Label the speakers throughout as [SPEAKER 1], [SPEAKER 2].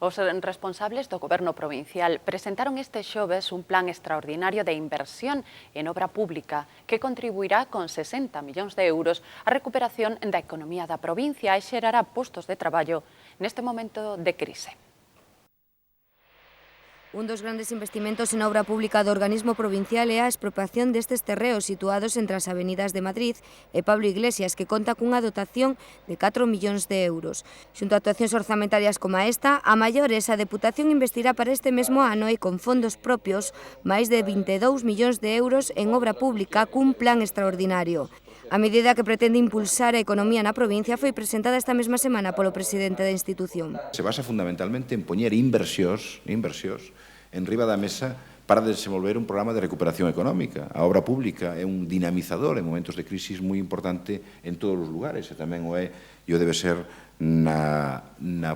[SPEAKER 1] Os responsables do Goberno provincial presentaron este xoves un plan extraordinario de inversión en obra pública que contribuirá con 60 millóns de euros á recuperación da economía da provincia e xerará postos de traballo neste momento de crise.
[SPEAKER 2] Un dos grandes investimentos en obra pública do organismo provincial é a expropiación destes terreos situados entre as avenidas de Madrid e Pablo Iglesias, que conta cunha dotación de 4 millóns de euros. Xunto a actuacións orzamentarias como esta, a maiores, a Deputación investirá para este mesmo ano e con fondos propios máis de 22 millóns de euros en obra pública cun plan extraordinario. A medida que pretende impulsar a economía na provincia foi presentada esta mesma semana polo presidente da institución.
[SPEAKER 3] Se basa fundamentalmente en poñer inversións en riba da mesa para desenvolver un programa de recuperación económica. A obra pública é un dinamizador en momentos de crisis moi importante en todos os lugares e tamén o é e o debe ser na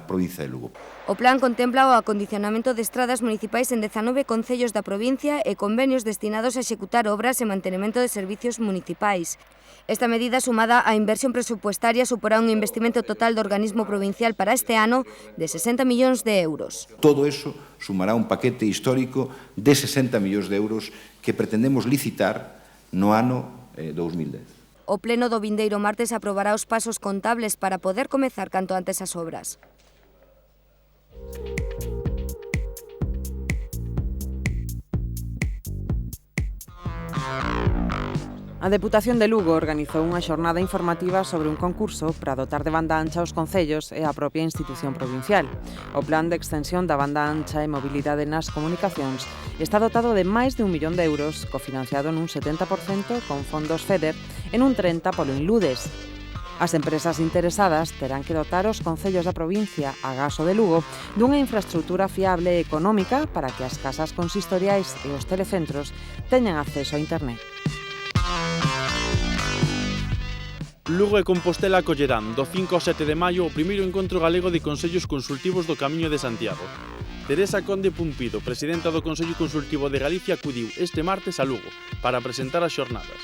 [SPEAKER 3] provincia de Lugo.
[SPEAKER 2] O plan contempla o acondicionamento de estradas municipais en 19 concellos da provincia e convenios destinados a executar obras e mantenimento de servicios municipais. Esta medida, sumada á inversión presupuestaria, suporá un investimento total do organismo provincial para este ano de 60 millóns de euros.
[SPEAKER 3] Todo eso sumará un paquete histórico de 60 millóns de euros que pretendemos licitar no ano 2010.
[SPEAKER 2] O pleno do vindeiro martes aprobará os pasos contables para poder comezar canto antes as obras.
[SPEAKER 4] A Deputación de Lugo organizou unha xornada informativa sobre un concurso para dotar de banda ancha os concellos e a propia institución provincial. O plan de extensión da banda ancha e mobilidade nas comunicacións está dotado de máis de 1 millón de euros, cofinanciado nun 70% con fondos FEDER e nun 30% polo Inludes. As empresas interesadas terán que dotar os concellos da provincia, agás o de Lugo, dunha infraestructura fiable e económica para que as casas consistoriais e os telecentros teñan acceso a internet.
[SPEAKER 5] Lugo e Compostela acollerán do 5 ao 7 de maio o primeiro encontro galego de Consellos Consultivos do Camiño de Santiago. Teresa Conde Pumpido, presidenta do Consello Consultivo de Galicia, acudiu este martes a Lugo para presentar as xornadas.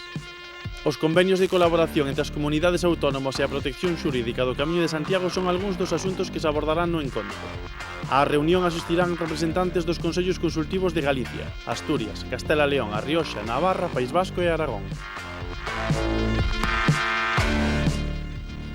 [SPEAKER 5] Os convenios de colaboración entre as comunidades autónomas e a protección xurídica do Camiño de Santiago son algúns dos asuntos que se abordarán no encontro. Á reunión asistirán representantes dos Consellos Consultivos de Galicia, Asturias, Castela León, A Rioxa, Navarra, País Vasco e Aragón.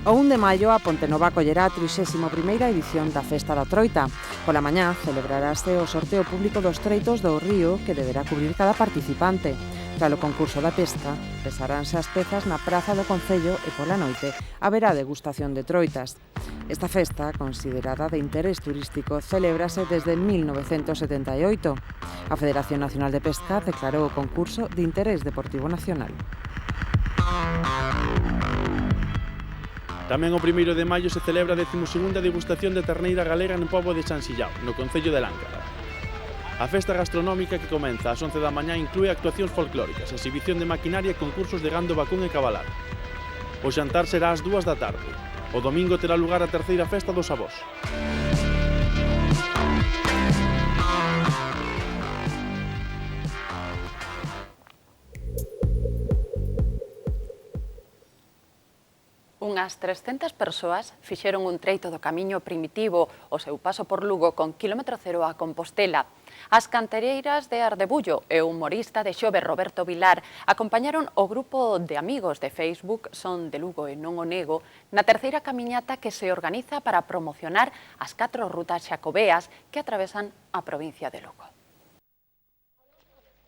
[SPEAKER 4] O 1 de maio a Pontenova acollerá a 31ª edición da Festa da Troita. Pola mañá celebrarase o sorteo público dos treitos do río que deberá cubrir cada participante. Tralo concurso da pesca, pesaránse as pezas na praza do Concello e pola noite haberá degustación de troitas. Esta festa, considerada de interés turístico, celébrase desde 1978. A Federación Nacional de Pesca declarou o concurso de interés deportivo nacional.
[SPEAKER 5] Tamén o 1 de maio se celebra a 12ª degustación de terneira galega no pobo de San Sillao, no concello de Láncara. A festa gastronómica que comeza ás 11 da mañá inclúe actuacións folclóricas, exhibición de maquinaria e concursos de gando vacún e cabalar. O xantar será ás 2 da tarde. O domingo terá lugar a terceira festa dos avós.
[SPEAKER 1] Unhas 300 persoas fixeron un treito do camiño primitivo o seu paso por Lugo con quilómetro cero a Compostela. As cantereiras de Ardebullo e o humorista de Xove Roberto Vilar acompañaron o grupo de amigos de Facebook Son de Lugo e non o nego na terceira camiñata que se organiza para promocionar as 4 rutas xacobeas que atravesan a provincia de Lugo.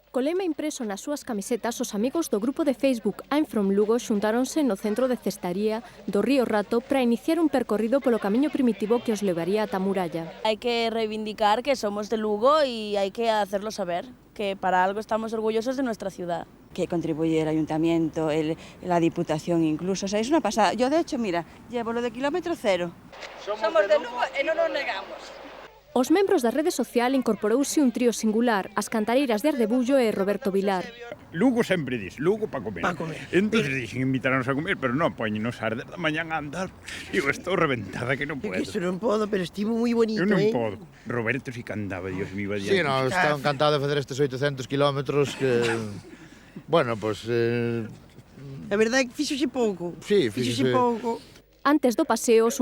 [SPEAKER 6] Co lema impreso nas súas camisetas, os amigos do grupo de Facebook I'm From Lugo xuntáronse no centro de cestaría do Río Rato para iniciar un percorrido polo camiño primitivo que os levaría ata a muralla.
[SPEAKER 7] Hai que reivindicar que somos de Lugo e hai que hacerlo saber, que para algo estamos orgullosos de nuestra ciudad.
[SPEAKER 8] Que contribuye el ayuntamiento, la diputación incluso, o sea, es una pasada. Yo de hecho, mira, llevo lo de kilómetro cero.
[SPEAKER 7] Somos de Lugo e non nos negamos.
[SPEAKER 6] Os membros da rede social incorporouse un trío singular, as cantareiras de Ardebullo e Roberto Vilar.
[SPEAKER 9] Lugo sempre dis, Lugo para comer. Entonces dixen invitarnos a comer, pero non, poñenos a arder da mañán a andar. Digo, estou reventada que non podo.
[SPEAKER 10] Que iso non podo, pero estivo moi bonito,
[SPEAKER 9] Eu non podo. Roberto si cantaba, Dios mío.
[SPEAKER 11] Sí, no, está encantado de facer estes 800 kilómetros que... Bueno, pois...
[SPEAKER 10] A verdade é que fíxose pouco.
[SPEAKER 11] Sí,
[SPEAKER 10] fíxose pouco.
[SPEAKER 6] Antes do paseo,